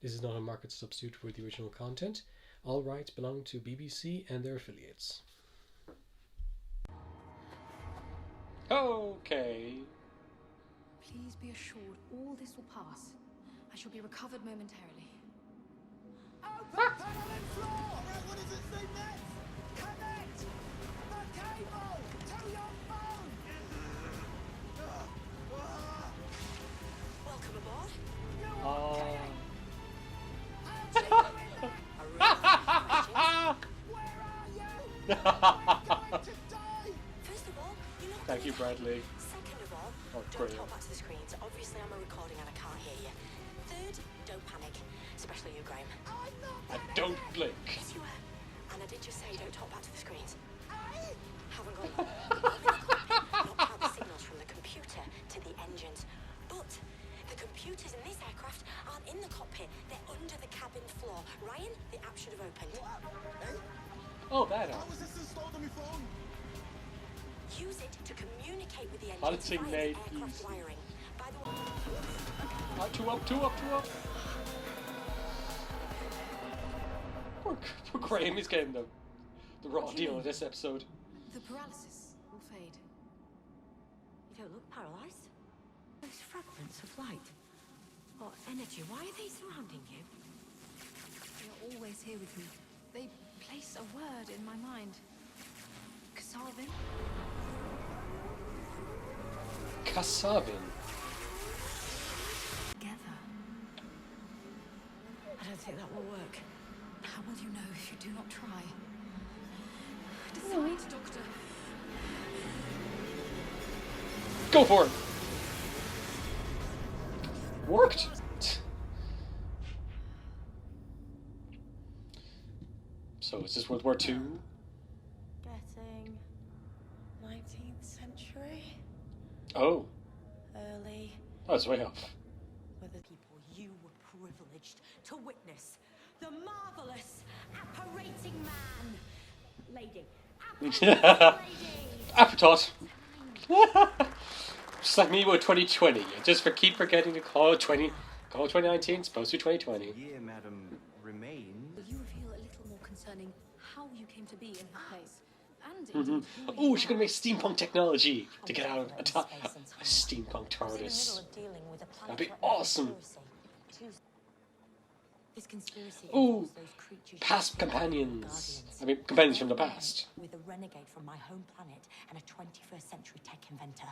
This is not a market substitute for the original content. All rights belong to BBC and their affiliates. Okay. Please be assured all this will pass. I shall be recovered momentarily. Open tunnel and floor! Right, what does it say next? Connect the cable to your phone! Welcome aboard. Where are you? I'm going to die! First of all, you look Thank you, Bradley. Second of all, Oh, don't great. talk back to the screens. Obviously, I'm a recording and I can't hear you. Third, don't panic. Especially you, Graham. I'm not And don't blink. Yes, you were. And I did just say don't talk back to the screens. I... Haven't got long. I'm in the cockpit, not out the signals from the computer to the engines. But the computers in this aircraft aren't in the cockpit. They're under the cabin floor. Ryan, the app should have opened. Oh, that How was this installed on my phone? Use it to communicate with the How engines did it via made the aircraft easy? wiring. By the way, Two up, two up, two up. Poor Graham, he's getting the raw deal of this episode. The paralysis will fade. you don't look paralyzed. Those fragments of light or energy, why are they surrounding you? They are always here with me. They place a word in my mind. Kasavin? Kasavin. Together. I don't think that will work. How will you know if you do not try? Decide, Doctor. Go for it. Worked. So is this World War II? Getting 19th century, Oh, early. that's way off. Were the people you were privileged to witness. The marvelous apparating man. Lady. Appetot. Just like me with 2020. I just keep forgetting to call it 2019. It's supposed to be 2020. Year, madam, remains. Will you reveal a little more concerning how you came to be in her place? And indeed, who Oh, you she's gonna are? make steampunk technology to get out of a steampunk TARDIS. That'd be awesome. This conspiracy Ooh, involves those creatures past you think are companions. guardians. I mean, companions from the past. With a renegade from my home planet and a 21st century tech inventor.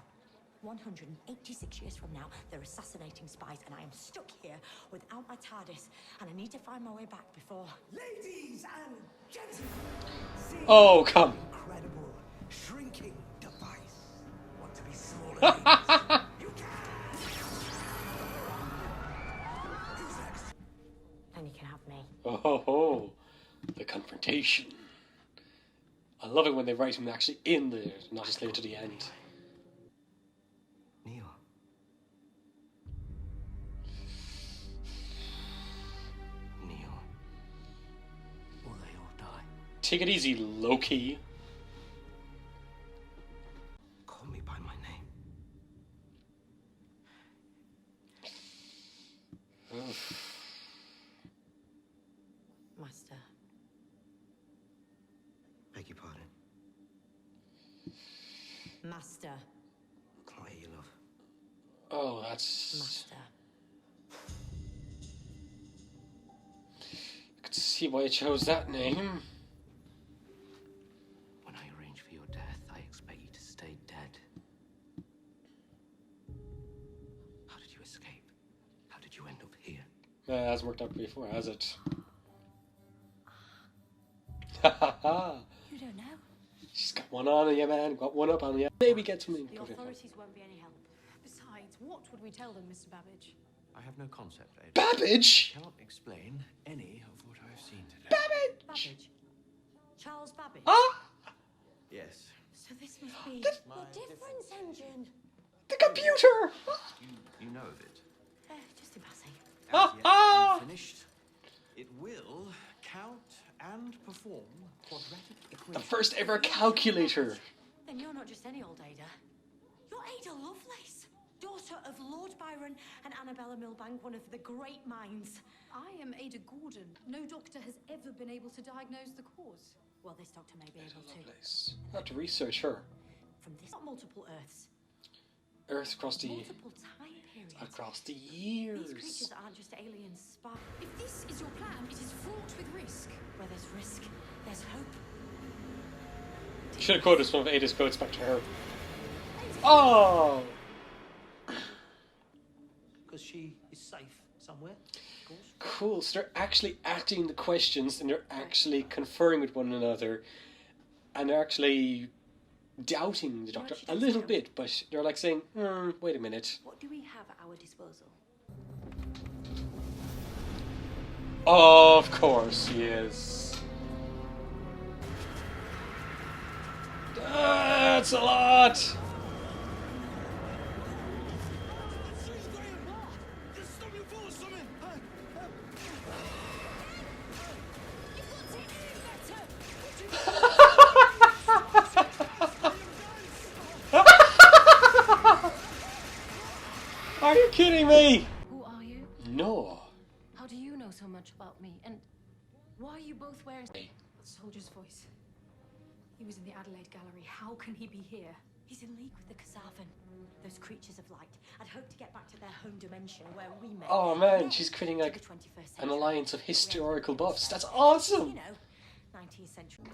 186 years from now, they're assassinating spies, and I am stuck here without my TARDIS, and I need to find my way back before. Ladies and gentlemen, see Oh, come. incredible shrinking device. Want to be smaller? ladies? You can. Who's next? And you can have me. Oh, the confrontation. I love it when they write him actually in there, not just later to the end. Neil. Neil. Will they all die? Take it easy, Loki. Call me by my name. Master. Beg your pardon. Master. Can't hear you, love. Oh, that's... Master. I could see why you chose that name. When I arrange for your death, I expect you to stay dead. How did you escape? How did you end up here? It hasn't worked out before, has it? Ha ha ha! You don't know. She's got one on you, man. Got one up on you. Maybe get something. The authorities won't be any help. Besides, what would we tell them, Mr. Babbage? I have no concept, Ada. Babbage! Cannot explain any of what I've seen today. Babbage! Babbage. Charles Babbage. Ah! So this must be The- the difference engine. The computer! You know of it. Just in passing. As yet unfinished. It will count and perform quadratic equations. The first ever calculator. Then you're not just any old Ada. You're Ada Lovelace, daughter of Lord Byron and Annabella Milbank, one of the great minds. I am am Ada Gordon. No doctor has ever been able to diagnose the cause. Well, this doctor may be able to. Lovelace. I have to research her. From this, not multiple Earths. Earth across the Multiple time periods. across the years. These creatures aren't just alien spies. If this is your plan, it is fraught with risk. Where there's risk, there's hope. Should have quoted some of Ada's quotes back to her. Oh! Because she is safe somewhere, of course. Cool. So they're actually asking the questions and they're actually conferring with one another. And they're actually doubting the doctor a little bit, but they're like saying, wait a minute. What do we have at our disposal? Of course, yes. That's a lot! She's Graham! Just stop your full of something! Are you kidding me? Who are you? No. How do you know so much about me? And why are you both wearing a soldier's voice? He was in the Adelaide Gallery. How can he be here? He's in league with the Kazavan, those creatures of light. I'd hoped to get back to their home dimension where we met. Oh man, Then she's creating to like the 21st an century, alliance of where historical we buffs. said, That's awesome! You know, 19th century.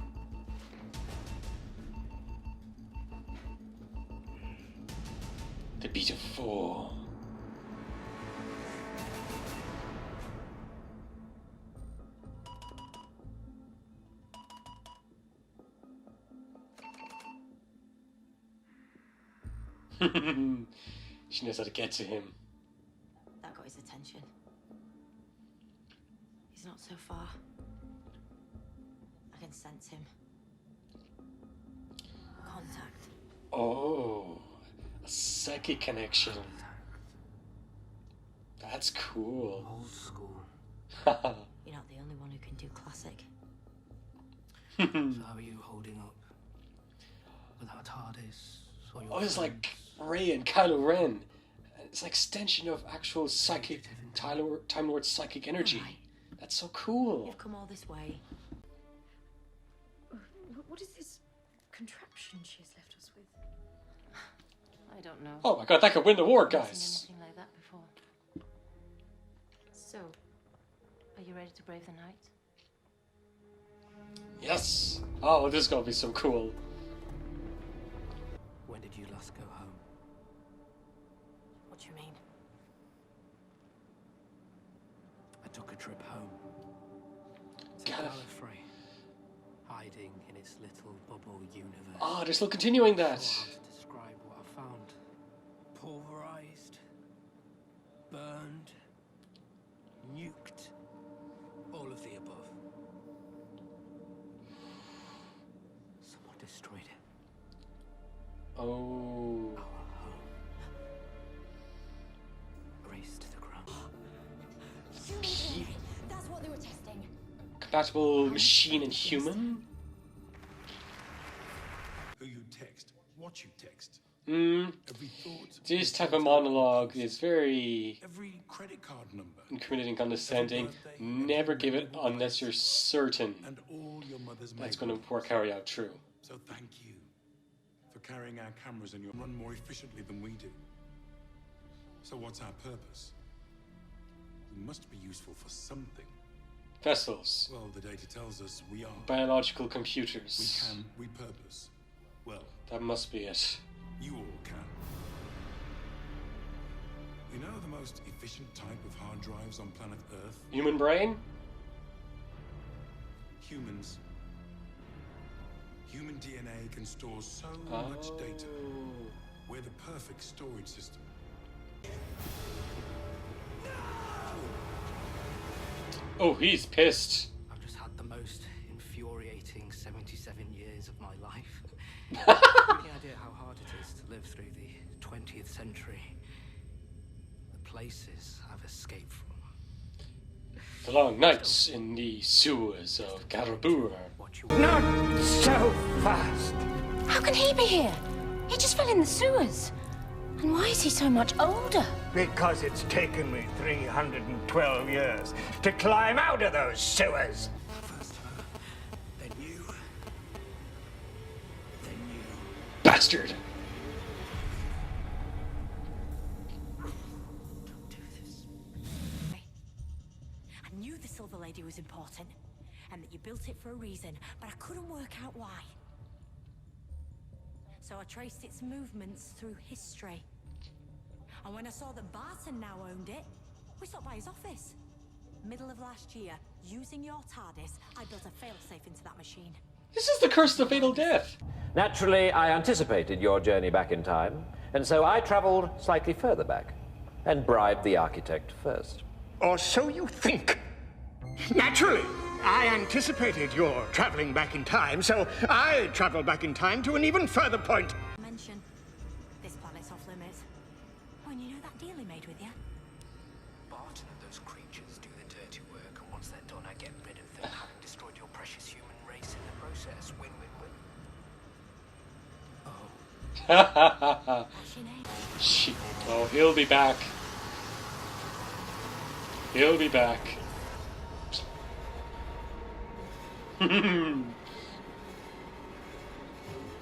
The beat of 4. She knows how to get to him. That got his attention. He's not so far. I can sense him. Contact. Oh, a psychic connection. That's cool. Old school. You're not the only one who can do classic. So how are you holding up? Without TARDIS or your Oh, it's like friends? Rey and Kylo Ren. It's an extension of actual psychic Time Lord's psychic energy. Right. That's so cool. You've come all this way. What is this contraption she has left us with? I don't know. Oh my god, that could win the war, I've never guys. seen anything like that before. So, are you ready to brave the night? Yes. Oh, this is gonna be so cool. When did you last go home? What do you mean? I took a trip home. To God. Gallifrey, hiding in its little bubble universe. Ah, they're still continuing Sure that. how to describe what I found. Pulverized, burned, nuked, all of the above. Someone destroyed it. Oh. Our home. Razed to the ground. That's what they were testing. Compatible machine and human? Who you text, what you text, Hmm. every thought, This type of monologue is very every credit card number, incriminating, condescending. Never give it unless you're certain and all your mother's that's makeup. going to carry out true. So thank you for carrying our cameras and your run more efficiently than we do. So what's our purpose? We must be useful for something. Vessels. Well, the data tells us we are. Biological We computers. can, we purpose. Well, That must be it. you all can. You know the most efficient type of hard drives on planet Earth? Human brain? Humans. Human DNA can store so much data. Oh. We're the perfect storage system. Oh, he's pissed. I've just had the most infuriating 77 years of my life. Any idea how hard it is to live through the 20th century? The places I've escaped from. The long nights in the sewers of Garabur. What you Not so fast. How can he be here? He just fell in the sewers. And why is he so much older? Because it's taken me 312 years to climb out of those sewers. First her, then you. Then you. Bastard! Don't do this. I knew the Silver Lady was important, and that you built it for a reason, but I couldn't work out why. So I traced its movements through history. And when I saw that Barton now owned it, we stopped by his office. Middle of last year, using your TARDIS, I built a failsafe into that machine. This is the curse of the fatal death. Naturally, I anticipated your journey back in time, and so I travelled slightly further back and bribed the architect first. Or so you think. Naturally, I anticipated your traveling back in time, so I traveled back in time to an even further point. Mention, this planet's off limits. When you know that deal he made with you? Barton and those creatures do the dirty work, and once they're done, I get rid of them, having destroyed your precious human race in the process. Win, win, win. Oh. What's your name? Shit. Oh, he'll be back. He'll be back.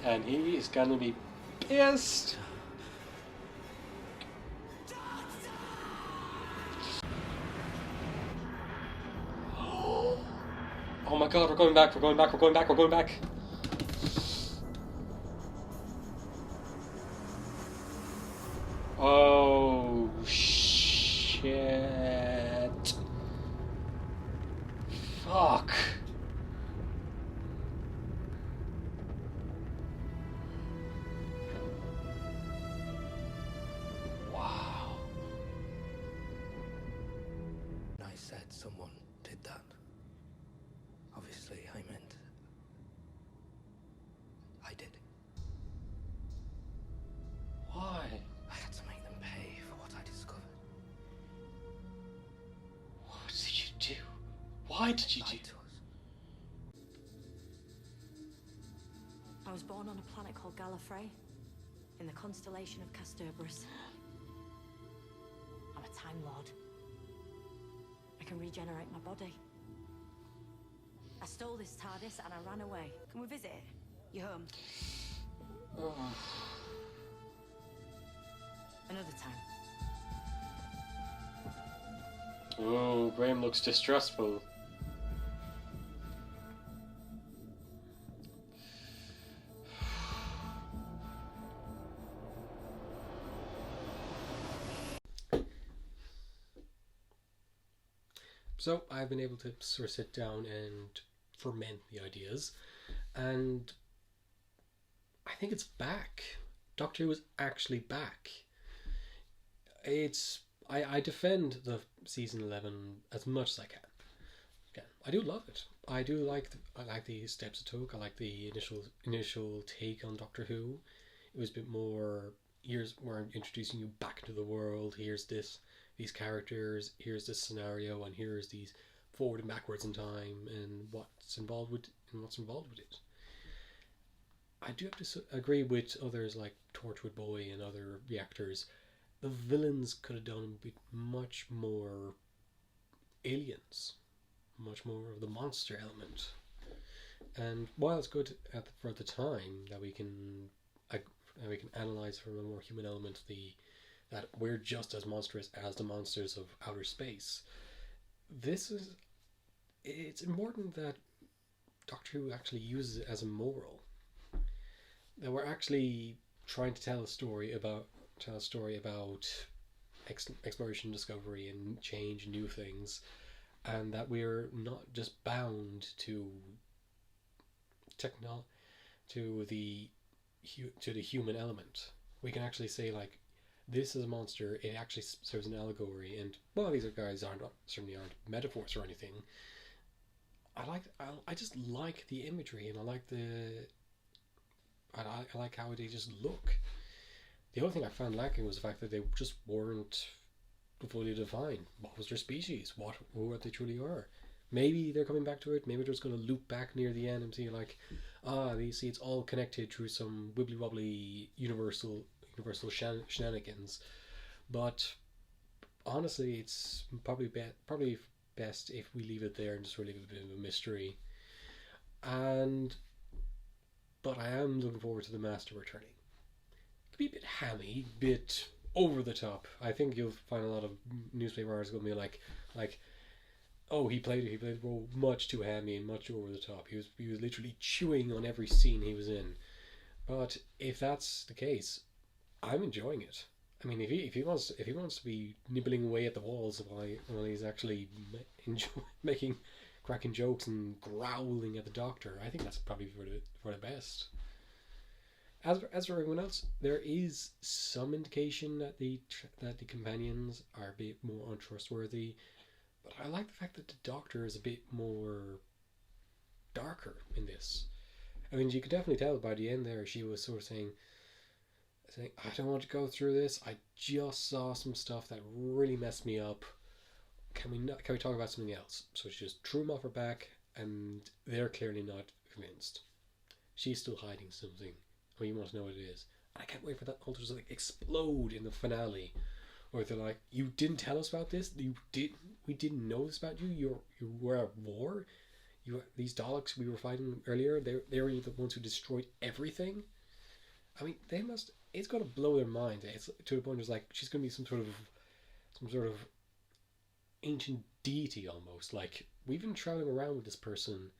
And he is gonna be pissed. Oh my god, we're going back, we're going back, we're going back, we're going back. Oh shit. Fuck. Wow. When I said someone did that, obviously I meant I did. Why? I had to make them pay for what I discovered. What did you do? Why did you do? Lied to us. I was born on a planet called Gallifrey, in the constellation of Casterbarus. I'm a Time Lord. I can regenerate my body. I stole this TARDIS and I ran away. Can we visit it? You're home. Oh. Another time. Oh, Graham looks distrustful. So I've been able to sort of sit down and ferment the ideas, and I think it's back. Doctor Who is actually back. I defend the season 11 as much as I can. Again, I do love it. I like the steps it took. I like the initial take on Doctor Who. It was a bit more, we're introducing you back into the world. Here's these characters, here's this scenario, and here's these forward and backwards in time, and what's involved with it. I do have to agree with others like Torchwood Boy and other reactors. The villains could have done with much more aliens, much more of the monster element. And while it's good for the time that we can analyze from a more human element that we're just as monstrous as the monsters of outer space, it's important that Doctor Who actually uses it as a moral. That we're actually trying to tell a story about exploration, discovery, and change, and new things, and that we're not just bound to the human element. We can actually say, like, this is a monster. It actually serves an allegory, and while these guys certainly aren't metaphors or anything, I just like the imagery, and I like how they just look. The only thing I found lacking was the fact that they just weren't fully defined. What was their species? Who they truly are? Maybe they're coming back to it. Maybe they're just going to loop back near the end and see, like, you see, it's all connected through some wibbly wobbly universal Universal shenanigans. But honestly, it's probably best if we leave it there and just really leave a bit of a mystery. But I am looking forward to the Master returning. It could be a bit hammy, a bit over the top. I think you'll find a lot of newspaper articles going to be like, oh, he played the role much too hammy and much over the top. He was literally chewing on every scene he was in. But if that's the case, I'm enjoying it. I mean, if he wants to be nibbling away at the walls while he's actually making cracking jokes and growling at the Doctor, I think that's probably for the best. As for everyone else, there is some indication that the companions are a bit more untrustworthy, but I like the fact that the Doctor is a bit more darker in this. I mean, you could definitely tell by the end there, she was sort of saying, I don't want to go through this. I just saw some stuff that really messed me up. Can we talk about something else? So she just threw him off her back, and they're clearly not convinced. She's still hiding something. Oh, you want to know what it is? I can't wait for that all to just explode in the finale, where they're like, "You didn't tell us about this. We didn't know this about you. You were at war. These Daleks we were fighting earlier. They were the ones who destroyed everything." I mean, it's going to blow their mind. It's to the point where it's like she's going to be some sort of ancient deity almost. Like, we've been traveling around with this person,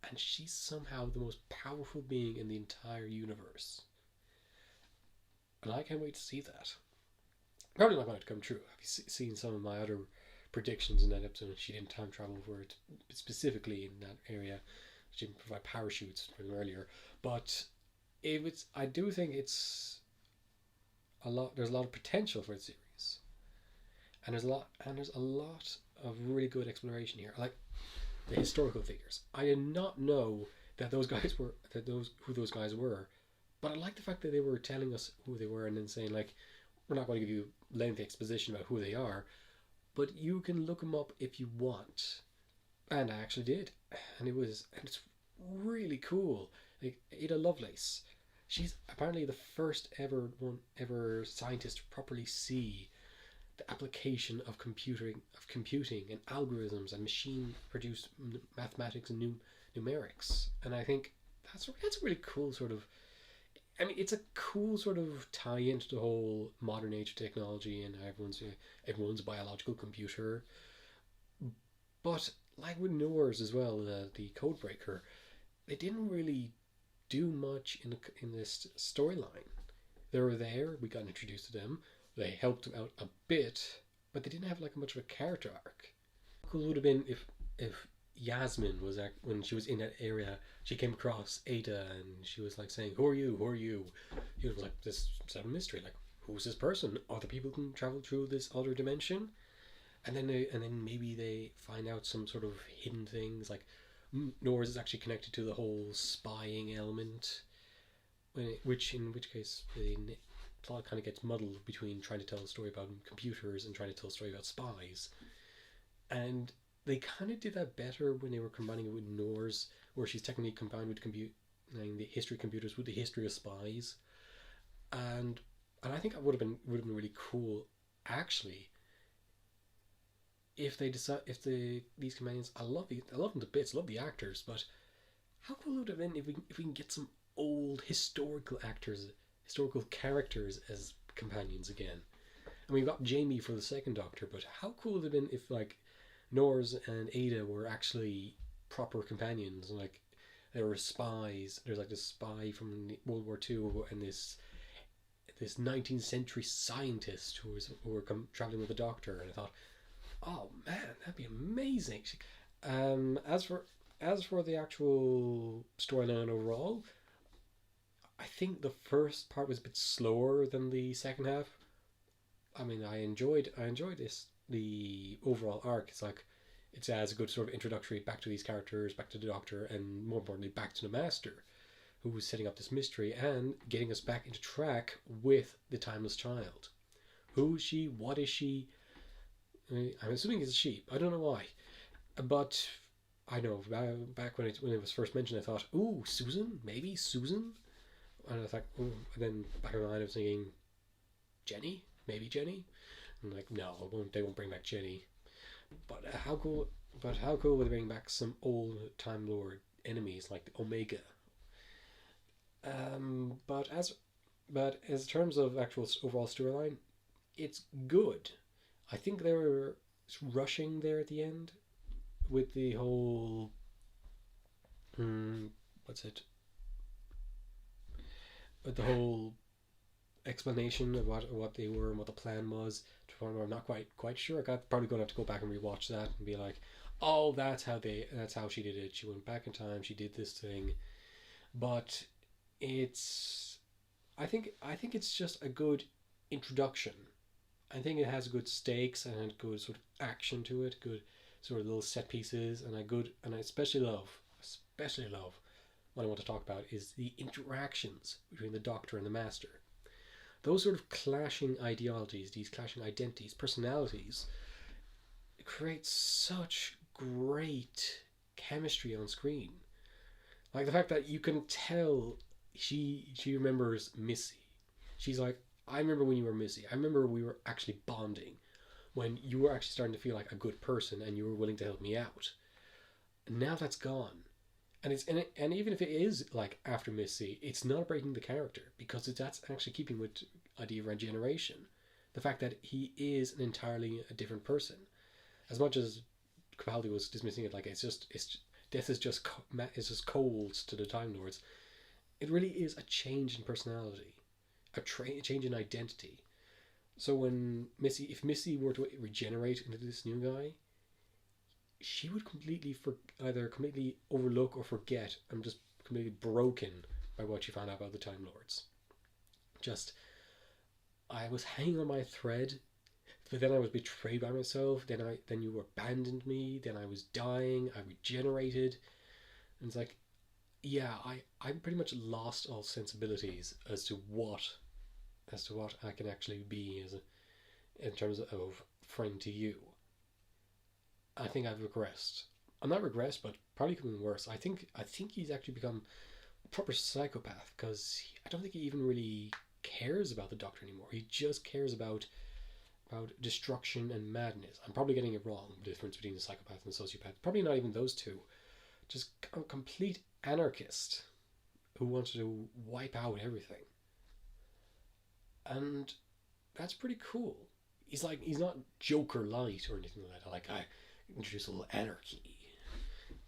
and she's somehow the most powerful being in the entire universe. And I can't wait to see that. Probably not going to come true. I've seen some of my other predictions in that episode, and she didn't time travel for it specifically in that area. She didn't provide parachutes from earlier, but I do think it's a lot. There's a lot of potential for the series, and there's a lot of really good exploration here. I like the historical figures. I did not know that who those guys were, but I like the fact that they were telling us who they were and then saying, like, we're not going to give you lengthy exposition about who they are, but you can look them up if you want. And I actually did, and it's really cool. Like, Ada Lovelace, she's apparently the first ever scientist to properly see the application of computing and algorithms and machine-produced mathematics and numerics. And I think that's a really cool sort of. I mean, it's a cool sort of tie into the whole modern age of technology and everyone's biological computer. But like with Noors as well, the Codebreaker, they didn't really do much in this storyline. They were there. We got introduced to them. They helped out a bit, but they didn't have like much of a character arc. Cool would have been if Yasmin was when she was in that area, she came across Ada and she was like saying, "Who are you? Who are you?" It was like this sort of mystery, like, who's this person? Other people can travel through this other dimension, and then maybe they find out some sort of hidden things, like Noors is actually connected to the whole spying element, in which case the plot kind of gets muddled between trying to tell a story about computers and trying to tell a story about spies. And they kind of did that better when they were combining it with Noors, where she's technically combined with the history of computers with the history of spies. And I think it would have been really cool, actually, if these companions, I love them to bits, love the actors, but how cool would it have been if we can get some old historical characters as companions again? And we got Jamie for the second Doctor, but how cool would it have been if like Noors and Ada were actually proper companions, like they were spies. There's like this spy from World War II and this 19th century scientist who were traveling with the Doctor, and I thought, oh man, that'd be amazing. As for the actual storyline overall, I think the first part was a bit slower than the second half. I mean, I enjoyed the overall arc. It's like it has a good sort of introductory back to these characters, back to the Doctor, and more importantly, back to the Master, who was setting up this mystery and getting us back into track with the Timeless Child. Who is she? What is she? I'm assuming it's a she. I don't know why, but I know back when it was first mentioned, I thought, "Ooh, Susan? Maybe Susan?" And I thought, "Ooh." And then back in my mind, I was thinking, Jenny? Maybe Jenny? I'm like, no, they won't bring back Jenny. But how cool would they bring back some old Time Lord enemies like the Omega? But as terms of actual overall storyline, it's good. I think they were rushing there at the end with the whole what's it? With the whole explanation of what they were and what the plan was. I'm not quite sure. I'm probably going to have to go back and rewatch that and be like, oh, that's how she did it. She went back in time. She did this thing, but I think it's just a good introduction. I think it has good stakes and good sort of action to it, good sort of little set pieces, and I especially love what I want to talk about is the interactions between the Doctor and the Master. Those sort of clashing ideologies, these clashing identities, personalities, create such great chemistry on screen. Like the fact that you can tell she remembers Missy. She's like, I remember when you were Missy. I remember we were actually bonding, when you were actually starting to feel like a good person and you were willing to help me out. Now that's gone. And even if it is like after Missy, it's not breaking the character, because that's actually keeping with the idea of regeneration. The fact that he is an entirely a different person. As much as Capaldi was dismissing it like death is just cold to the Time Lords, it really is a change in personality, a change in identity. So if Missy were to regenerate into this new guy, she would either completely overlook or forget and just completely broken by what she found out about the Time Lords. I was hanging on my thread, but then I was betrayed by myself, then you abandoned me, then I was dying, I regenerated, and it's like, yeah, I pretty much lost all sensibilities as to what I can actually be in terms of friend to you. I think I've regressed. I'm not regressed, but probably becoming worse. I think he's actually become a proper psychopath, because I don't think he even really cares about the Doctor anymore. He just cares about destruction and madness. I'm probably getting it wrong, the difference between a psychopath and a sociopath. Probably not even those two. Just a complete anarchist who wants to wipe out everything. And that's pretty cool. He's not Joker light or anything like that. Like, I introduce a little anarchy.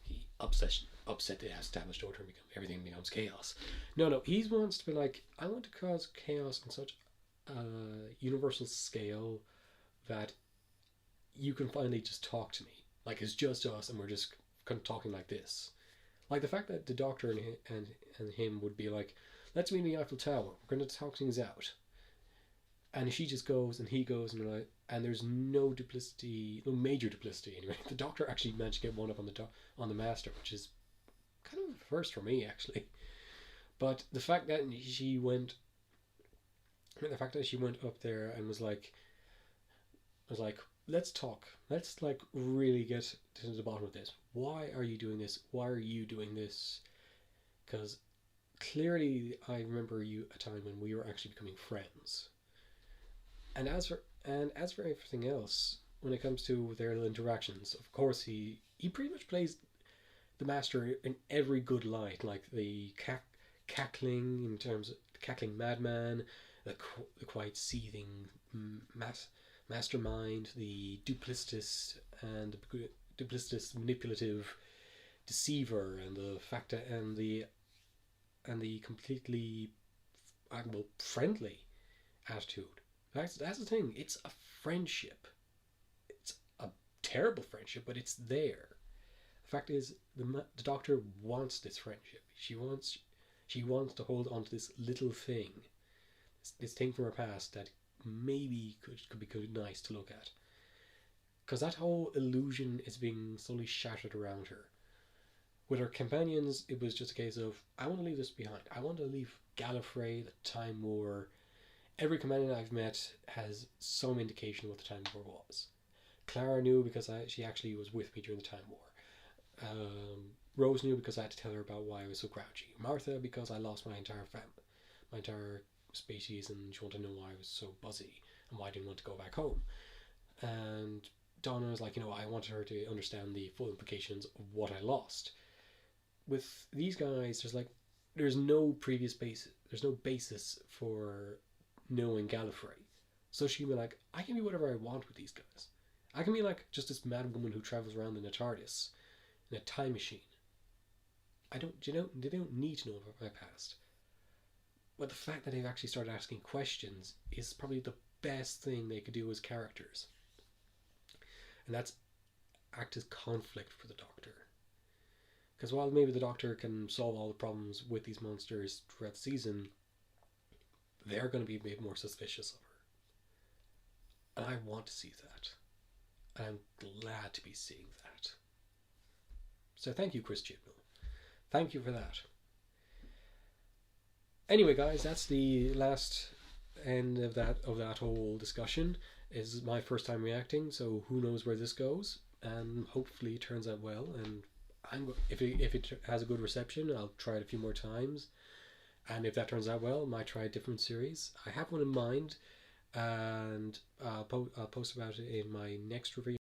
He upset the established order and everything becomes chaos. No, he wants to be like, I want to cause chaos on such a universal scale that you can finally just talk to me. Like, it's just us and we're just kind of talking like this. Like the fact that the Doctor and him would be like, let's meet in the Eiffel Tower. We're going to talk things out. And she just goes and he goes and there's no duplicity, no major duplicity anyway. The Doctor actually managed to get one up on the Master, which is kind of a first for me actually. But the fact that she went up there and was like, let's talk. Let's like really get to the bottom of this. Why are you doing this? Why are you doing this? Because clearly I remember a time when we were actually becoming friends. And as for everything else, when it comes to their interactions, of course he pretty much plays the Master in every good light, like the cackling in terms of the cackling madman, the quite seething mastermind, the duplicitous manipulative deceiver, and the factor and the completely friendly attitude. That's the thing. It's a friendship. It's a terrible friendship, but it's there. The fact is, the Doctor wants this friendship. She wants to hold on to this little thing, this thing from her past that maybe could be good, nice to look at. Because that whole illusion is being slowly shattered around her. With her companions, it was just a case of, I want to leave this behind. I want to leave Gallifrey, the Time War. Every companion I've met has some indication of what the Time War was. Clara knew because she actually was with me during the Time War. Rose knew because I had to tell her about why I was so grouchy. Martha because I lost my entire family, my entire species, and she wanted to know why I was so buzzy and why I didn't want to go back home. And Donna was like, I wanted her to understand the full implications of what I lost. With these guys, there's no previous basis. There's no basis for knowing Gallifrey. So she can be like, I can be whatever I want with these guys. I can be like just this mad woman who travels around in a TARDIS, in a time machine. They don't need to know about my past. But the fact that they've actually started asking questions is probably the best thing they could do as characters. And that's act as conflict for the Doctor. Because while maybe the Doctor can solve all the problems with these monsters throughout the season, they're going to be a bit more suspicious of her. And I want to see that. And I'm glad to be seeing that. So thank you, Chris Chibnall. Thank you for that. Anyway, guys, that's the last end of that whole discussion. Is my first time reacting, so who knows where this goes, and hopefully it turns out well. And if it has a good reception, I'll try it a few more times, and if that turns out well, I might try a different series. I have one in mind, and I'll post about it in my next review.